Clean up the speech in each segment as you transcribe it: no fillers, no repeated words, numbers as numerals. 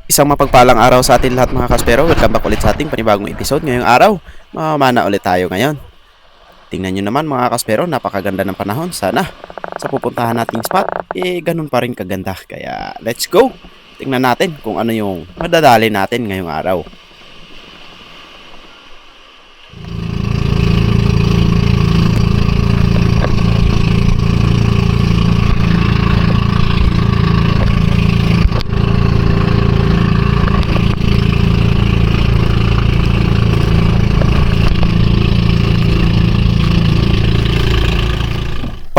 Isang mapagpalang araw sa atin lahat mga kaspero. Welcome back ulit sa ating panibagong episode. Ngayong araw, mamana ulit tayo ngayon. Tingnan nyo naman mga kaspero, napakaganda ng panahon. Sana sa pupuntahan nating spot, ganun pa rin kaganda. Kaya let's go! Tingnan natin kung ano yung madadali natin ngayong araw.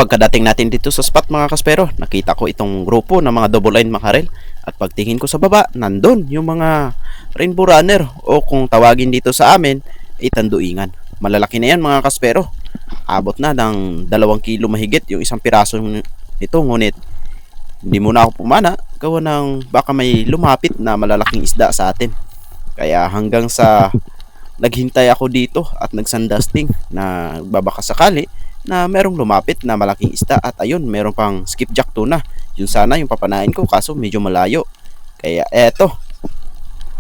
Pagkadating natin dito sa spot mga kaspero, nakita ko itong grupo ng mga double line makarel. At pagtingin ko sa baba, nandun yung mga rainbow runner o kung tawagin dito sa amin, ay tanduingan. Malalaki na yan mga kaspero. Abot na ng 2 kilo mahigit yung isang piraso nito. Ngunit hindi muna ako pumana, gawa ng baka may lumapit na malalaking isda sa atin. Kaya hanggang sa naghintay ako dito at nagsandasting na babaka sakali na merong lumapit na malaking isda at ayun, meron pang skipjack tuna. Yun sana yung papanain ko kaso medyo malayo. Kaya eto,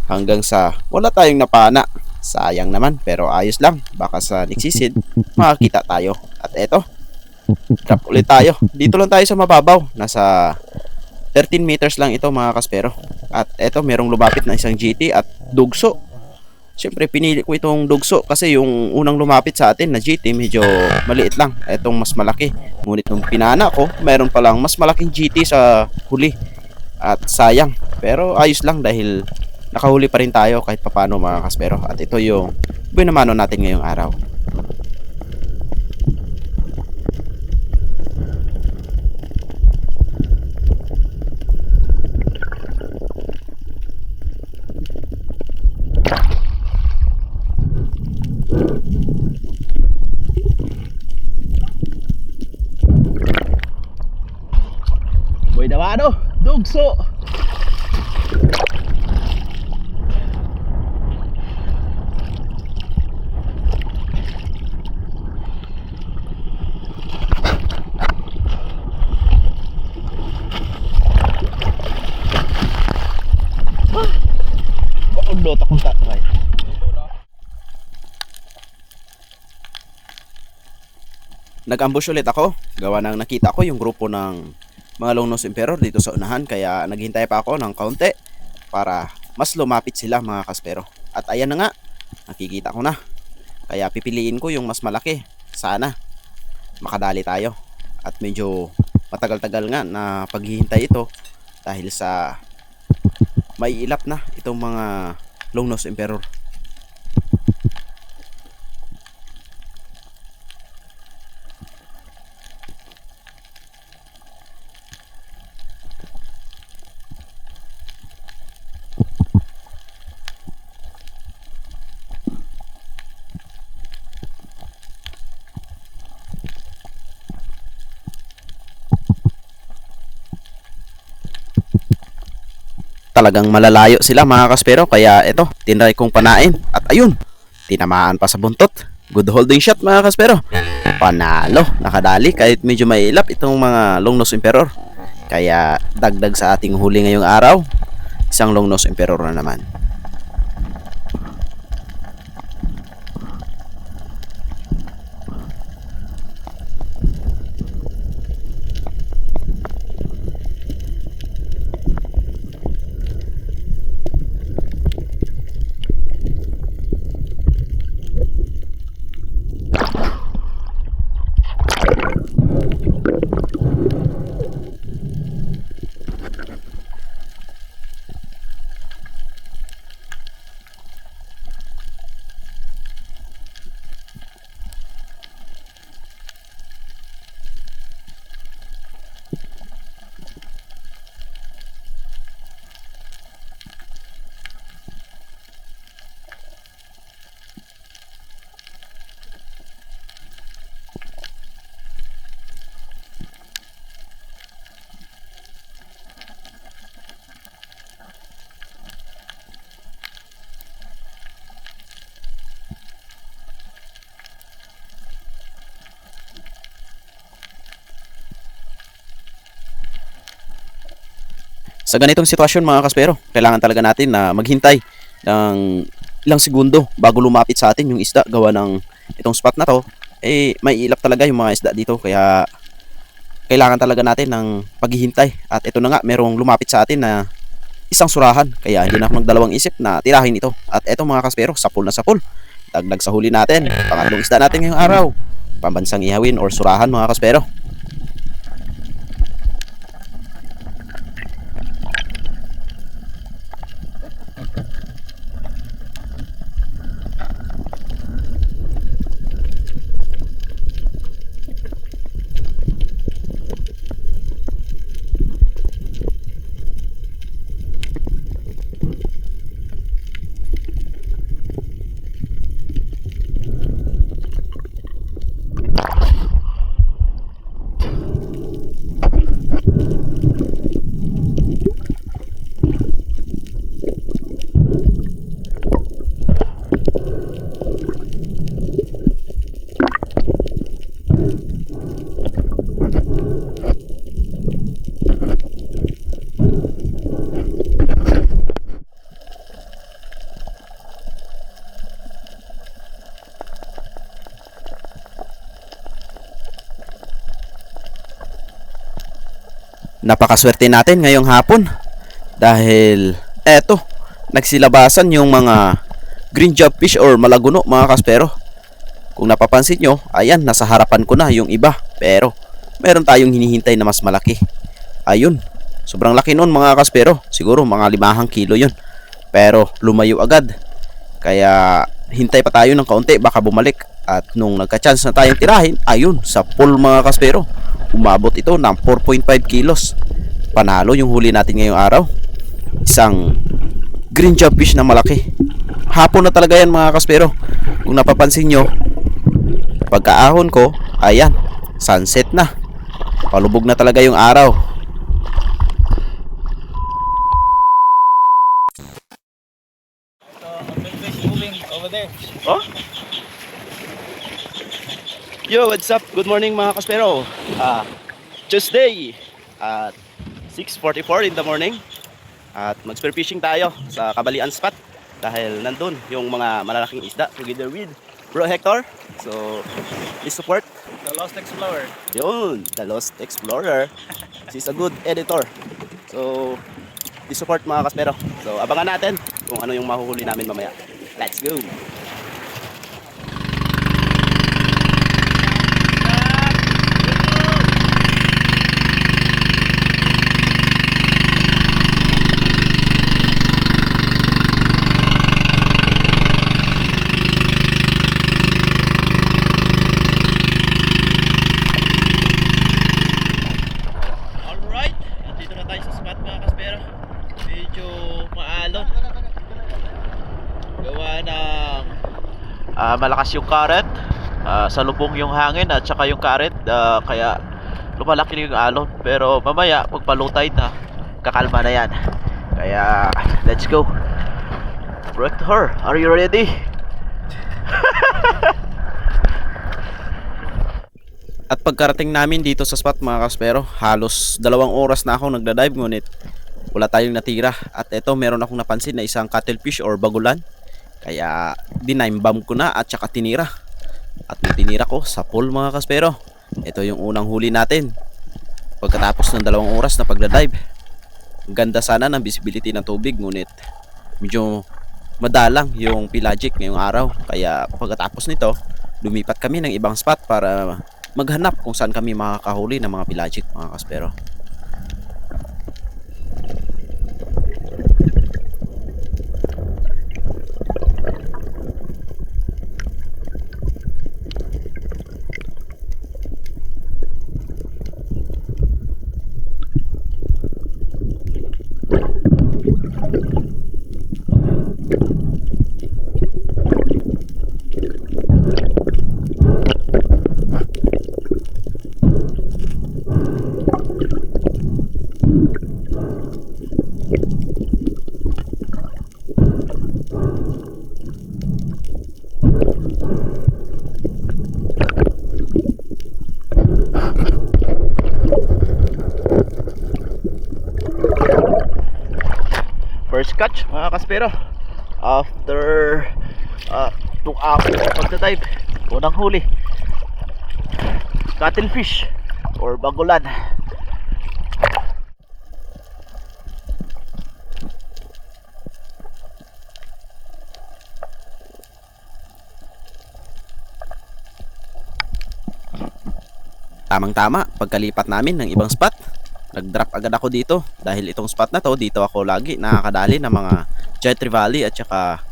hanggang sa wala tayong napana. Sayang naman pero ayos lang. Baka sa next makakita tayo. At eto, drop ulit tayo. Dito lang tayo sa mababaw. Nasa 13 meters lang ito mga kaspero. At eto, merong lumapit na isang GT at dugso. Siyempre, pinili ko itong dugso kasi yung unang lumapit sa atin na GT medyo maliit lang. Itong mas malaki. Ngunit nung pinana ko, meron palang mas malaking GT sa huli. At sayang. Pero ayos lang dahil nakahuli pa rin tayo kahit papano mga kaspero. At ito yung binamano natin ngayong araw. Boy Dawado, dugso. Bakit akong tatry? Nag-ambush ulit ako. Gawa ng nakita ko yung grupo ng mga Long-Nosed Emperor dito sa unahan. Kaya naghintay pa ako ng kaunti para mas lumapit sila mga kaspero. At ayan na nga, nakikita ko na. Kaya pipiliin ko yung mas malaki. Sana makadali tayo. At medyo matagal-tagal nga na paghihintay ito dahil sa maiilap na itong mga Long-Nosed Emperor. Talagang malalayo sila mga kaspero, kaya ito, tinry kong panain at ayun, tinamaan pa sa buntot. Good holding shot mga kaspero. Panalo, nakadali kahit medyo mailap itong mga Long-Nosed Emperor. Kaya dagdag sa ating huli ngayong araw, isang Long-Nosed Emperor na naman. Sa ganitong sitwasyon mga kaspero, kailangan talaga natin na maghintay ng ilang segundo bago lumapit sa atin yung isda gawa ng itong spot na to, may ilap talaga yung mga isda dito kaya kailangan talaga natin ng paghihintay. At ito na nga, merong lumapit sa atin na isang surahan kaya hindi na ako nagdalawang isip na tirahin ito. At ito mga kaspero, sapul na sapul. Dagdag sa huli natin, pangatlong isda natin ngayong araw. Pambansang ihawin or surahan mga kaspero. Napakaswerte natin ngayong hapon dahil eto, nagsilabasan yung mga green job fish or malaguno mga kaspero. Kung napapansin nyo, ayan, nasa harapan ko na yung iba, pero meron tayong hinihintay na mas malaki. Ayun, sobrang laki nun mga kaspero, siguro mga 5 kilo yun, pero lumayo agad. Kaya hintay pa tayo ng kaunti, baka bumalik. At nung nagka-chance na tayong tirahin, ayun, sa pool mga kaspero, umabot ito ng 4.5 kilos. Panalo yung huli natin ngayong araw. Isang green job fish na malaki. Hapon na talaga yan mga kaspero. Kung napapansin nyo, pagkaahon ko, ayan, sunset na. Palubog na talaga yung araw. Oh? Yo, what's up? Good morning mga kaspero. Tuesday at 6:44 in the morning. At mag-spear fishing tayo sa Kabalian spot dahil nandun yung mga malalaking isda together with Bro Hector. So, please support The Lost Explorer. yun, The Lost Explorer. She's a good editor. So, please support mga kaspero. So, abangan natin kung ano yung mahuhuli namin mamaya. Let's go! Alright, nandito na tayo sa spot mga kaspero. Medyo maalon. Gawa ng malakas yung current. Salubong yung hangin at saka yung current. Kaya lumalaki yung alon. Pero mamaya, pag low tide na, kakalma na yan. Kaya, let's go. Rector, are you ready? At pagkarating namin dito sa spot mga kaspero, halos 2 oras na ako nagda-dive ngunit wala tayong natira. At eto, meron akong napansin na isang cuttlefish or bagulan. Kaya dinime-bomb ko na at saka tinira. At yung tinira ko sa pool mga kaspero. Ito yung unang huli natin pagkatapos ng 2 oras na pagda-dive. Ang ganda sana ng visibility ng tubig ngunit medyo madalang yung pelagic ngayong araw. Kaya pagkatapos nito, lumipat kami ng ibang spot para maghanap kung saan kami makakahuli ng mga pelagic mga kaspero. catch mga kaspero. After 2 hours na pagta-dive, unang huli, cuttlefish or bagulan. Tamang-tama, pagkalipat namin ng ibang spot, nag-drop agad ako dito dahil itong spot na to, dito ako lagi nakakadali ng mga jet trevally at saka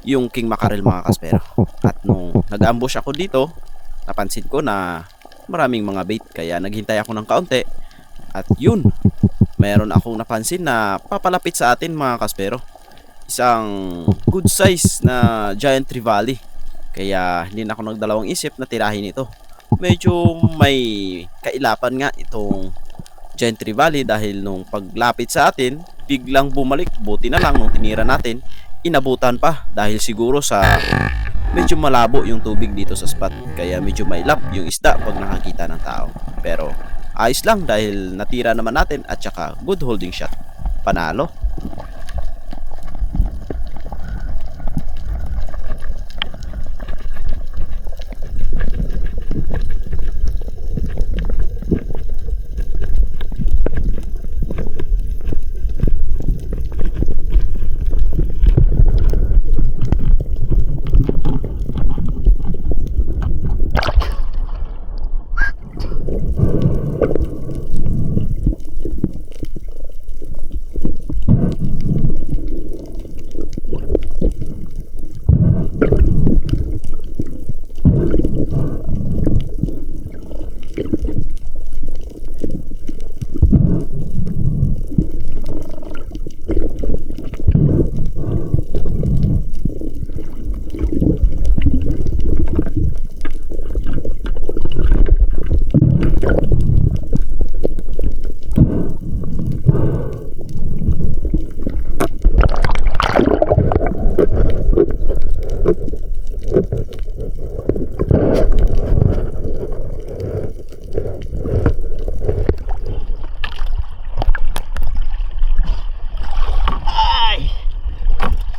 yung king mackerel mga kaspero. At nung nag-ambush ako dito, napansin ko na maraming mga bait, kaya naghintay ako ng kaunti at yun, meron akong napansin na papalapit sa atin mga kaspero. Isang good size na giant trevally, kaya hindi na ako nagdalawang isip na tirahin ito. Medyo may kailapan nga itong giant trevally dahil nung paglapit sa atin, biglang bumalik. Buti na lang nung tinira natin, inabutan pa dahil siguro sa medyo malabo yung tubig dito sa spot, kaya medyo mailap yung isda pag nakakita ng tao. Pero ayos lang dahil natira naman natin at saka good holding shot. Panalo.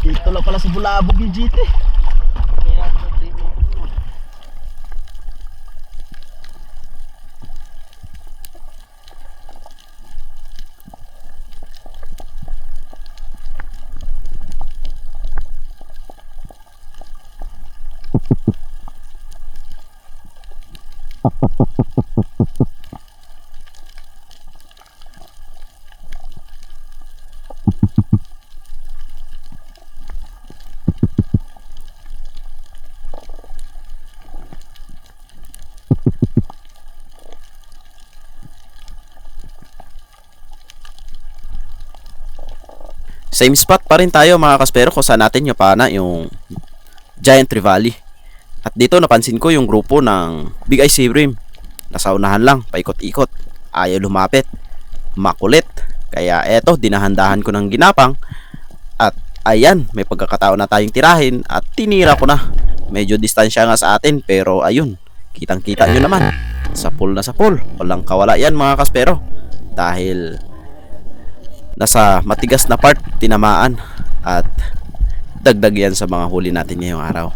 Dito lang pala sa Bulabog yung GT. Same spot pa rin tayo mga kaspero kung saan natin yung pana yung giant trevally. At dito napansin ko yung grupo ng Big Eye Sea Bream. Nasa unahan lang, paikot-ikot. Ayaw lumapit. Makulit. Kaya eto, dinahandahan ko ng ginapang. At ayan, may pagkakataon na tayong tirahin at tinira ko na. Medyo distansya nga sa atin pero ayun, kitang-kita nyo naman. Sa pool na sa pool. Walang kawala yan mga kaspero. Dahil nasa matigas na part tinamaan at dagdag yan sa mga huli natin ngayong araw.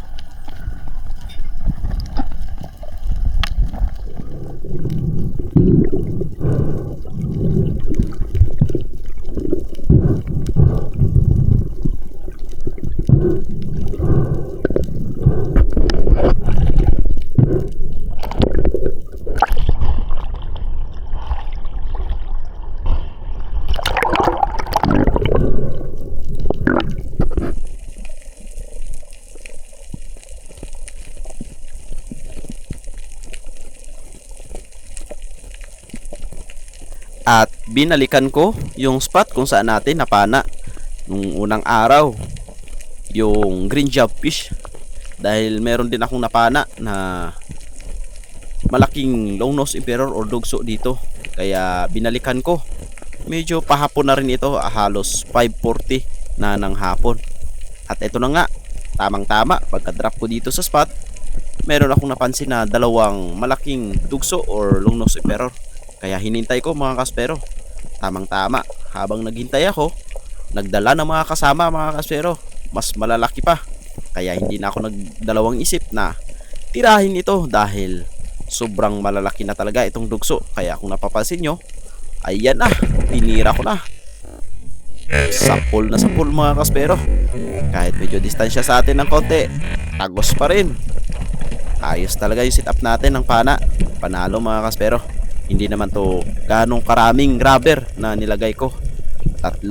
At binalikan ko yung spot kung saan natin napana nung unang araw, yung green job fish. Dahil meron din akong napana na malaking long nose emperor or dugso dito. Kaya binalikan ko. Medyo pahapon na rin ito, halos 5:40 na ng hapon. At ito na nga, tamang-tama, pagka-drop ko dito sa spot, meron akong napansin na dalawang malaking dugso or long nose emperor. Kaya hinintay ko mga kaspero. Tamang-tama, habang naghintay ako, nagdala ng mga kasama mga kaspero. Mas malalaki pa. Kaya hindi na ako nagdalawang isip na tirahin ito dahil sobrang malalaki na talaga itong dugso. Kaya kung napapansin nyo, ayan na, tinira ko na. Sapul na sapul mga kaspero. Kahit medyo distansya sa atin ng konti, tagos pa rin. Ayos talaga yung setup natin ng pana. Panalo mga kaspero. Hindi naman to ganong karaming rubber na nilagay ko. 3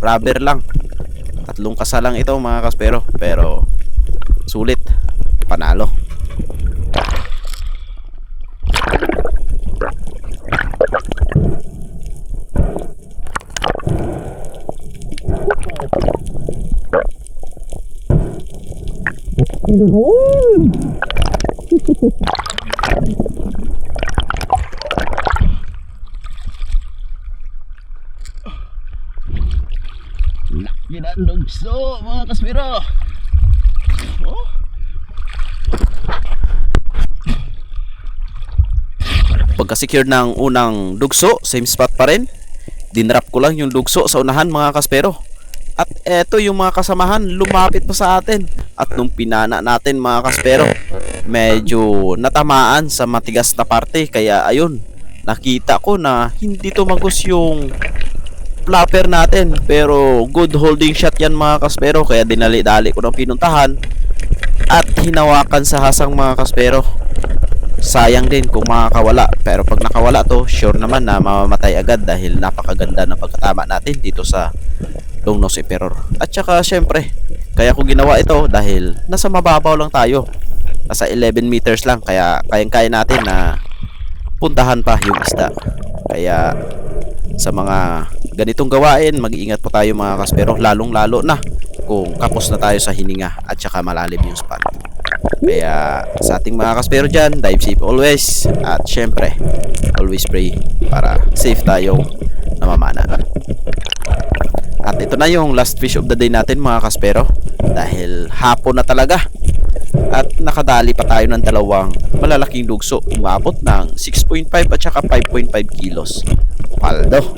rubber lang. 3 kasalang ito mga kaspero. Pero sulit. Panalo. Ginandugso mga kaspero. Oh. Pagka-secure ng unang dugso, same spot pa rin. Dinrap ko lang yung dugso sa unahan mga kaspero. At eto yung mga kasamahan lumapit pa sa atin. At nung pinana natin mga kaspero, medyo natamaan sa matigas na parte. Kaya ayun, nakita ko na hindi tumagos yung flapper natin. Pero good holding shot yan mga kaspero. Kaya dinali-dali ko ng pinuntahan at hinawakan sa hasang mga kaspero. Sayang din kung makakawala. Pero pag nakawala to, sure naman na mamamatay agad dahil napakaganda ng pagkatama natin dito sa long nose emperor. At saka syempre, kaya ko ginawa ito dahil nasa mababaw lang tayo. Nasa 11 meters lang. Kaya kayang-kaya natin na puntahan pa yung isda. Kaya sa mga ganitong gawain, mag-iingat po tayo mga kaspero. Lalong-lalo na kung kapos na tayo sa hininga at saka malalim yung spot. Kaya sa ating mga kaspero dyan, dive safe always. At syempre, always pray para safe tayong namamana. At ito na yung last fish of the day natin mga kaspero. Dahil hapon na talaga. At nakadali pa tayo ng 2 malalaking dugso. Umabot ng 6.5 at saka 5.5 kilos. Paldo.